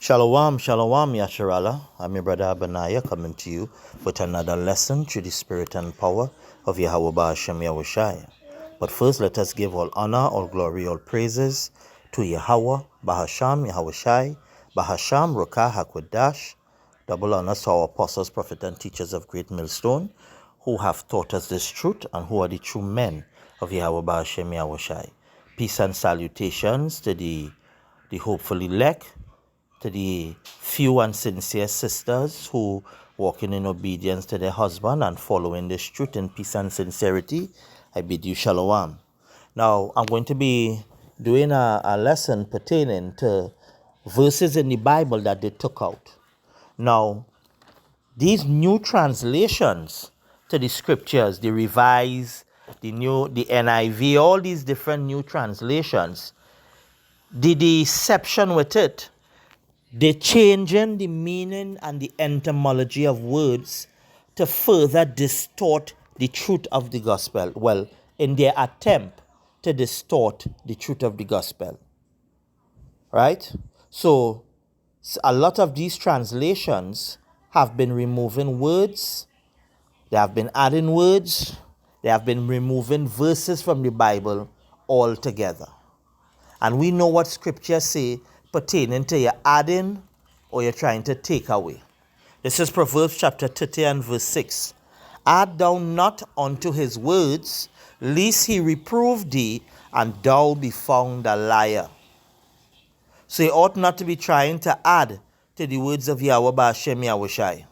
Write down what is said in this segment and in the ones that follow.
Shalom, shalom, Yasharala. I'm your brother Abaniah coming to you with another lesson through the spirit and power of Yahweh Ba'ashem Yahushai. But first, let us give all honor, all glory, all praises to Yahweh Ba'ashem Yahushai, Ba'ashem Rokah HaKodash. Double honors to our apostles, prophets, and teachers of Great Millstone who have taught us this truth and who are the true men of Yahweh Ba'ashem Yahushai. Peace and salutations to the hopeful elect, to the few and sincere sisters who walking in obedience to their husband and following this truth in peace and sincerity. I bid you shalom. Now, I'm going to be doing a lesson pertaining to verses in the Bible that they took out. Now, these new translations to the scriptures, the Revised, the NIV, all these different new translations, the deception with it, they're changing the meaning and the etymology of words to further distort the truth of the gospel. Well, in their attempt to distort the truth of the gospel. Right? So, a lot of these translations have been removing words, they have been adding words, they have been removing verses from the Bible altogether. And we know what scriptures say pertaining to your adding or you're trying to take away. This is Proverbs chapter 30 and verse 6. Add thou not unto his words, lest he reprove thee, and thou be found a liar. So you ought not to be trying to add to the words of Yahweh Ba'ashem Yahushai.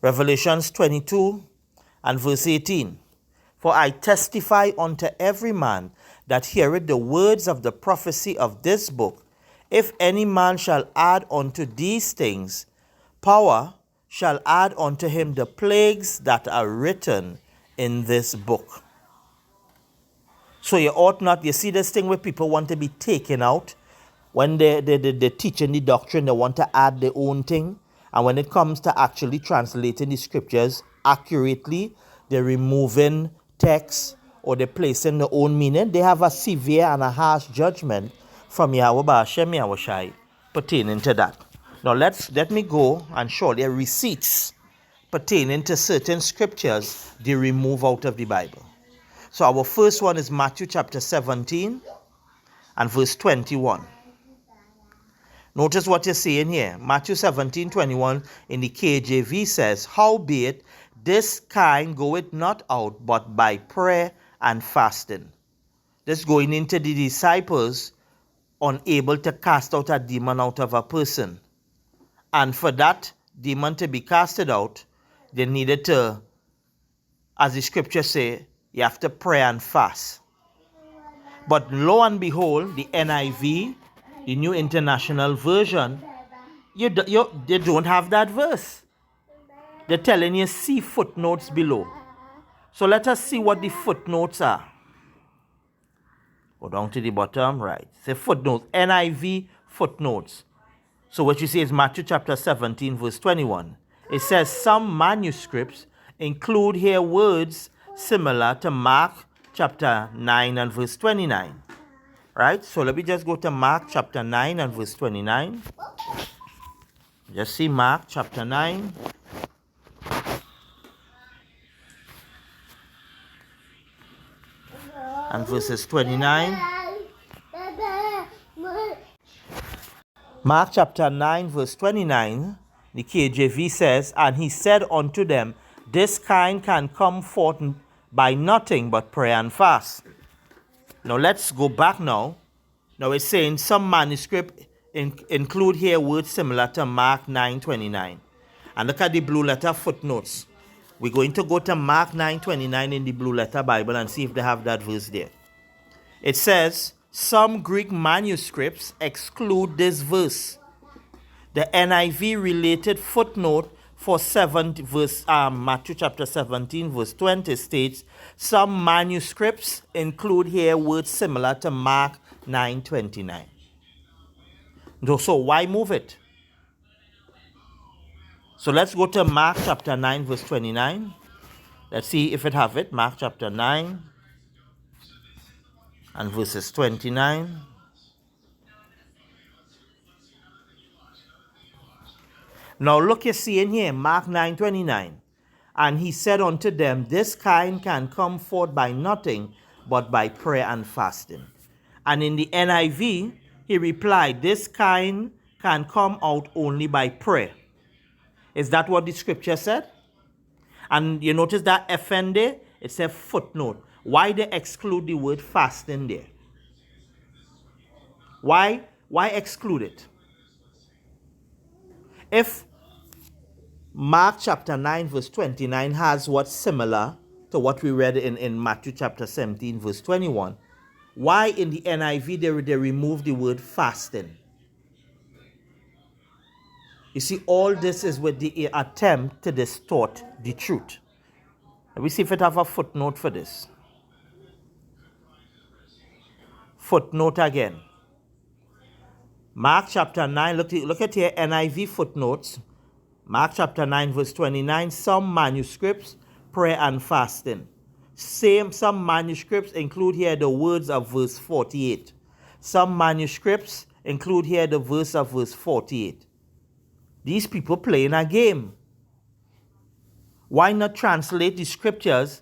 Revelations 22 and verse 18. For I testify unto every man that heareth the words of the prophecy of this book, if any man shall add unto these things, power shall add unto him the plagues that are written in this book. So you ought not, you see this thing where people want to be taken out. When they're teaching the doctrine, they want to add their own thing. And when it comes to actually translating the scriptures accurately, they're removing text or they're placing their own meaning. They have a severe and a harsh judgment from Yahweh Ba'ashem Yahushai pertaining to that. Now let me go and show you receipts pertaining to certain scriptures they remove out of the Bible. So our first one is Matthew chapter 17 and verse 21. Notice what you're saying here. Matthew 17:21 in the KJV says, howbeit this kind goeth not out but by prayer and fasting. This going into the disciples unable to cast out a demon out of a person. And for that demon to be casted out, they needed to, as the scriptures say, you have to pray and fast. But lo and behold, the NIV, the New International Version, they don't have that verse. They're telling you, see footnotes below. So let us see what the footnotes are. Go down to the bottom, right. Say footnotes, NIV footnotes. So what you see is Matthew chapter 17, verse 21. It says, some manuscripts include here words similar to Mark chapter 9 and verse 29. Right? So let me just go to Mark chapter 9 and verse 29. Just see Mark chapter 9. And verses 29. Mark chapter 9 verse 29, the KJV says, and he said unto them, this kind can come forth by nothing but prayer and fast. Now let's go back now. Now it's saying some manuscript include here words similar to Mark 9:29. And look at the blue letter footnotes. We're going to go to Mark 9:29 in the blue letter Bible and see if they have that verse there. It says, some Greek manuscripts exclude this verse. The NIV related footnote for Matthew chapter 17 verse 20 states, some manuscripts include here words similar to Mark 9:29. So why move it? So let's go to Mark chapter 9 verse 29. Let's see if it have it. Mark chapter 9 and verses 29. Now look, you see in here, Mark 9:29. And he said unto them, this kind can come forth by nothing but by prayer and fasting. And in the NIV, he replied, this kind can come out only by prayer. Is that what the scripture said? And you notice that FN there, it's a footnote. Why they exclude the word fasting there? Why exclude it? If Mark chapter 9 verse 29 has what's similar to what we read in Matthew chapter 17 verse 21, why in the NIV they remove the word fasting? You see, all this is with the attempt to distort the truth. Let me see if it have a footnote for this. Footnote again. Mark chapter 9, look at here, NIV footnotes. Mark chapter 9 verse 29, some manuscripts, prayer and fasting. Some manuscripts include here the words of verse 48. Some manuscripts include here the verse of verse 48. These people playing a game. Why not translate the scriptures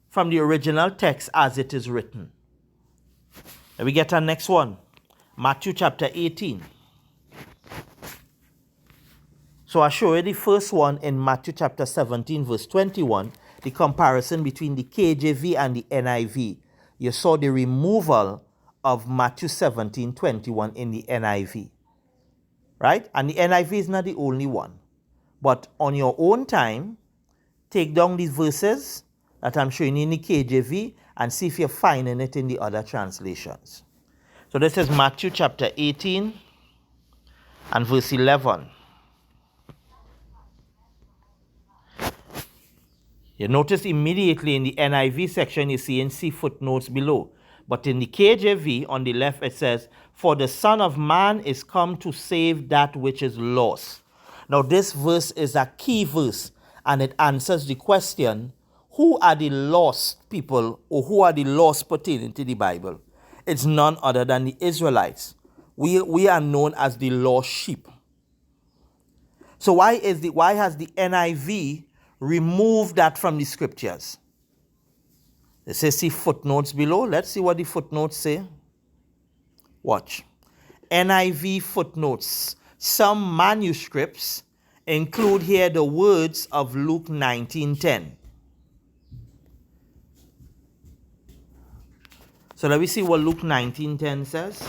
from the original text as it is written? Let me get our next one. Matthew chapter 18. So I show you the first one in Matthew chapter 17 verse 21, the comparison between the KJV and the NIV. You saw the removal of Matthew 17:21 in the NIV. Right? And the NIV is not the only one. But on your own time, take down these verses that I'm showing you in the KJV and see if you're finding it in the other translations. So this is Matthew chapter 18 and verse 11. You notice immediately in the NIV section you see footnotes below. But in the KJV on the left it says, for the Son of Man is come to save that which is lost. Now this verse is a key verse and it answers the question, who are the lost people or who are the lost pertaining to the Bible? It's none other than the Israelites. We are known as the lost sheep. So why has the NIV removed that from the scriptures? It says see footnotes below. Let's see what the footnotes say. Watch. NIV footnotes. Some manuscripts include here the words of Luke 19:10. So let me see what Luke 19:10 says.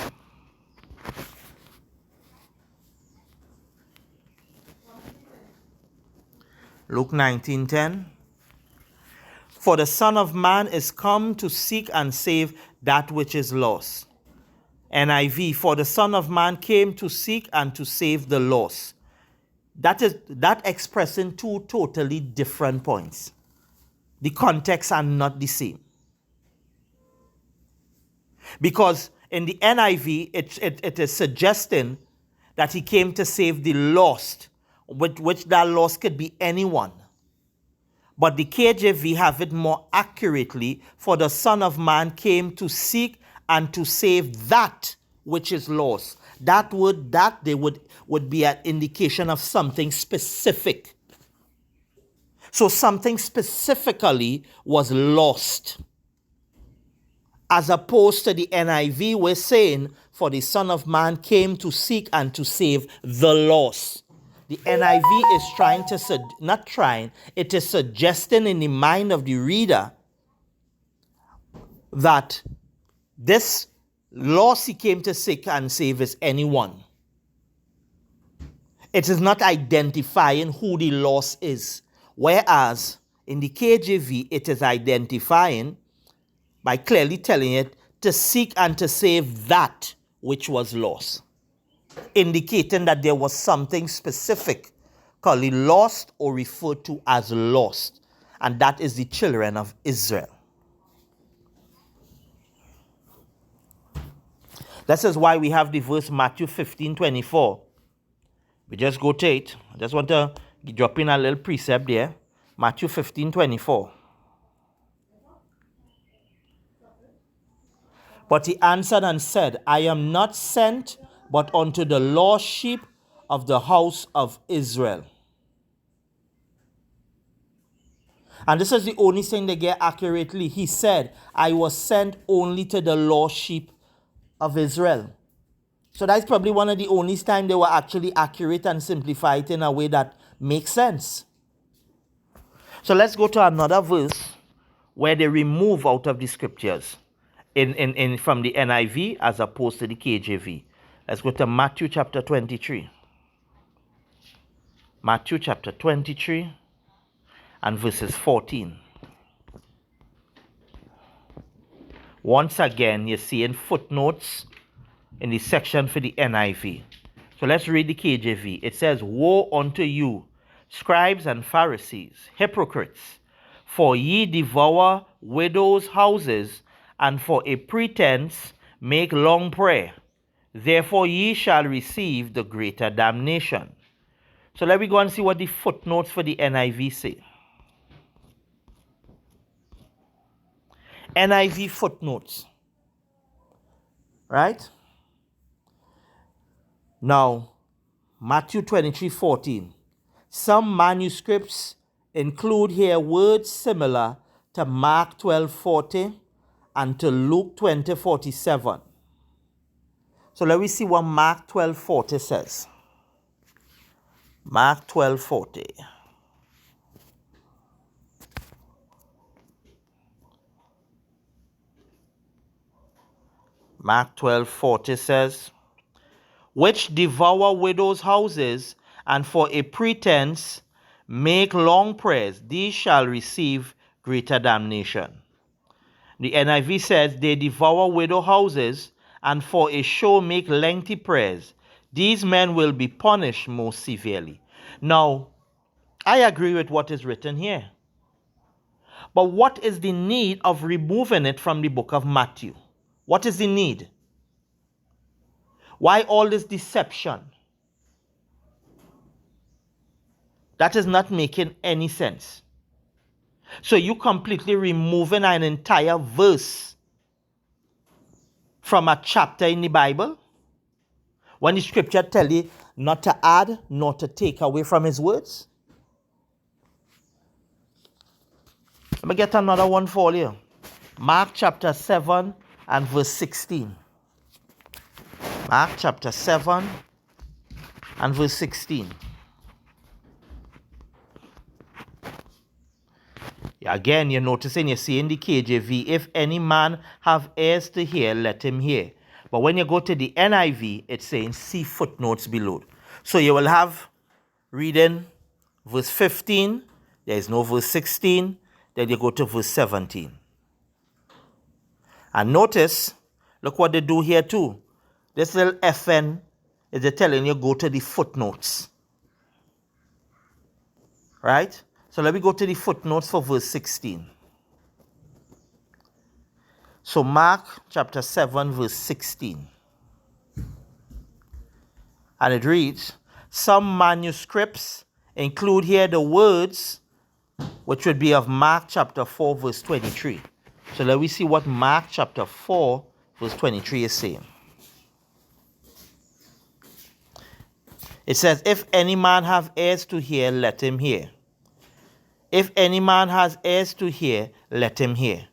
Luke 19:10. For the Son of Man is come to seek and save that which is lost. NIV, for the Son of Man came to seek and to save the lost. That expressing two totally different points. The contexts are not the same. Because in the NIV, it is suggesting that he came to save the lost, which that lost could be anyone. But the KJV have it more accurately, for the Son of Man came to seek and to save that which is lost. That word, that they would be an indication of something specific. So something specifically was lost. As opposed to the NIV, we're saying, for the Son of Man came to seek and to save the lost. The NIV is it is suggesting in the mind of the reader that this lost he came to seek and save is anyone. It is not identifying who the lost is. Whereas in the KJV, it is identifying by clearly telling it to seek and to save that which was lost, indicating that there was something specific called lost or referred to as lost, and that is the children of Israel. This is why we have the verse Matthew 15:24. We just go to it. I just want to drop in a little precept there. Matthew 15:24. But he answered and said, I am not sent but unto the lost sheep of the house of Israel. And this is the only thing they get accurately. He said, I was sent only to the lost sheep of Israel. So that's probably one of the only times they were actually accurate and simplify it in a way that makes sense. So let's go to another verse where they remove out of the scriptures from the NIV as opposed to the KJV. Let's go to Matthew chapter 23. Matthew chapter 23 and verses 14. Once again, you're seeing footnotes in the section for the NIV. So let's read the KJV. It says, Woe unto you, scribes and Pharisees, hypocrites, for ye devour widows' houses, and for a pretense make long prayer. Therefore ye shall receive the greater damnation. So let me go and see what the footnotes for the NIV say. NIV footnotes. Right? Now, Matthew 23:14. Some manuscripts include here words similar to Mark 12:40 and to Luke 20:47. So let me see what Mark 12:40 says. Mark 12:40. Mark 12:40 says, which devour widows' houses, and for a pretense make long prayers, these shall receive greater damnation. The NIV says, they devour widow houses, and for a show make lengthy prayers. These men will be punished most severely. Now, I agree with what is written here. But what is the need of removing it from the book of Matthew? What is the need? Why all this deception? That is not making any sense. So you completely removing an entire verse from a chapter in the Bible when the scripture tell you not to add nor to take away from his words? Let me get another one for you. Mark chapter 7 and verse 16. Mark chapter 7 and verse 16. Again, you're noticing, you see in the KJV, if any man have ears to hear, let him hear. But when you go to the NIV, it's saying, see footnotes below. So you will have reading verse 15, there is no verse 16, then you go to verse 17. And notice, look what they do here too. This little FN is they're telling you go to the footnotes. Right? So let me go to the footnotes for verse 16. So Mark chapter 7 verse 16. And it reads, some manuscripts include here the words which would be of Mark chapter 4 verse 23. So let me see what Mark chapter 4 verse 23 is saying. It says, if any man have ears to hear, let him hear. If any man has ears to hear, let him hear.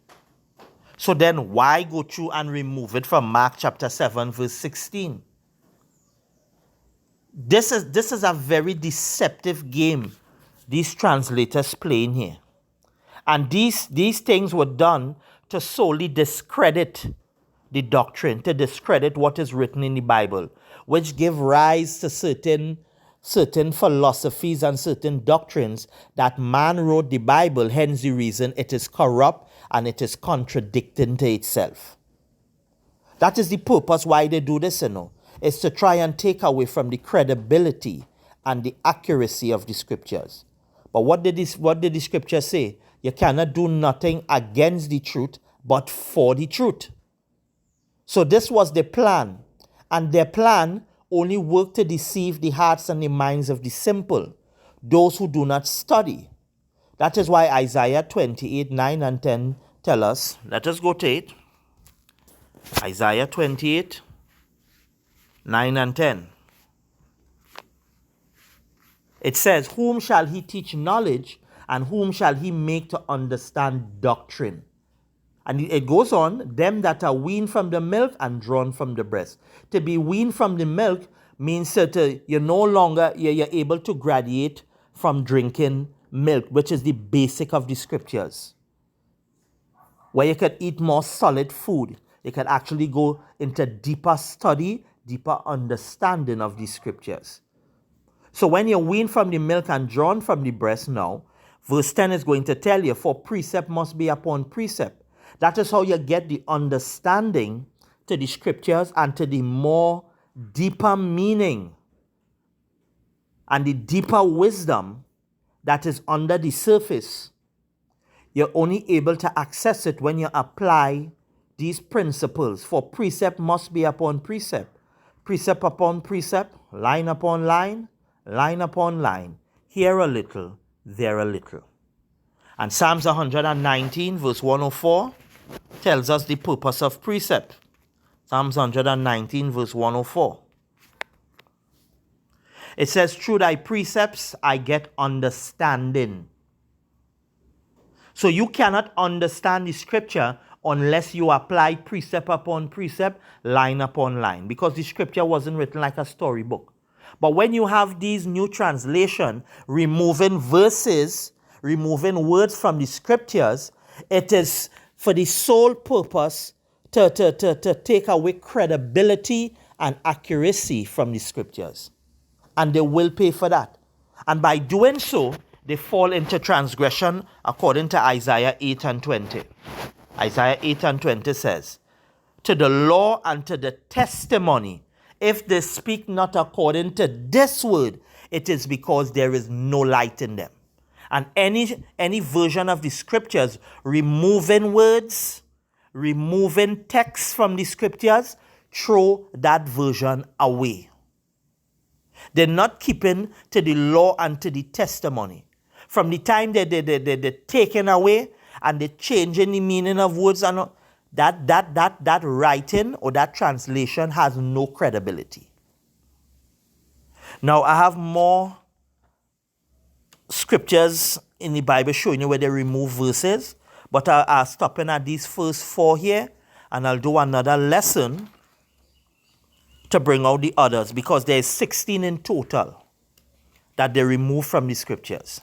So then why go through and remove it from Mark chapter 7 verse 16? This is a very deceptive game these translators playing here. And these things were done to solely discredit the doctrine, to discredit what is written in the Bible, which give rise to certain philosophies and certain doctrines that man wrote the Bible, hence the reason it is corrupt and it is contradicting to itself. That is the purpose why they do this, is to try and take away from the credibility and the accuracy of the scriptures. But what did the scripture say? You cannot do nothing against the truth, but for the truth. So this was the plan. And their plan only worked to deceive the hearts and the minds of the simple, those who do not study. That is why Isaiah 28, 9 and 10 tell us, let us go to it. Isaiah 28, 9 and 10. It says, whom shall he teach knowledge, and whom shall he make to understand doctrine? And it goes on, them that are weaned from the milk and drawn from the breast. To be weaned from the milk means that you're no longer, you're able to graduate from drinking milk, which is the basic of the scriptures, where you could eat more solid food. You can actually go into deeper study, deeper understanding of the scriptures. So when you're weaned from the milk and drawn from the breast now, verse 10 is going to tell you, for precept must be upon precept. That is how you get the understanding to the scriptures and to the more deeper meaning and the deeper wisdom that is under the surface. You're only able to access it when you apply these principles. For precept must be upon precept. Precept upon precept, line upon line, line upon line. Here a little, there a little. And Psalms 119 verse 104 tells us the purpose of precept. Psalms 119 verse 104. It says, through thy precepts I get understanding. So you cannot understand the scripture unless you apply precept upon precept, line upon line, because the scripture wasn't written like a storybook. But when you have these new translation, removing verses, removing words from the scriptures, it is for the sole purpose to take away credibility and accuracy from the scriptures. And they will pay for that. And by doing so, they fall into transgression according to Isaiah 8 and 20. Isaiah 8 and 20 says, to the law and to the testimony, if they speak not according to this word, it is because there is no light in them. And any version of the scriptures removing words, removing text from the scriptures, throw that version away. They're not keeping to the law and to the testimony. From the time they're taken away and they're changing the meaning of words, and that writing or that translation has no credibility. Now, I have more scriptures in the Bible showing you where they remove verses, but I'll stop in at these first 4 here, and I'll do another lesson to bring out the others, because there's 16 in total that they remove from the scriptures.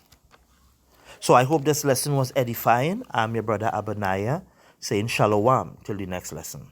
So I hope this lesson was edifying. I'm your brother Abaniah, saying shalom till the next lesson.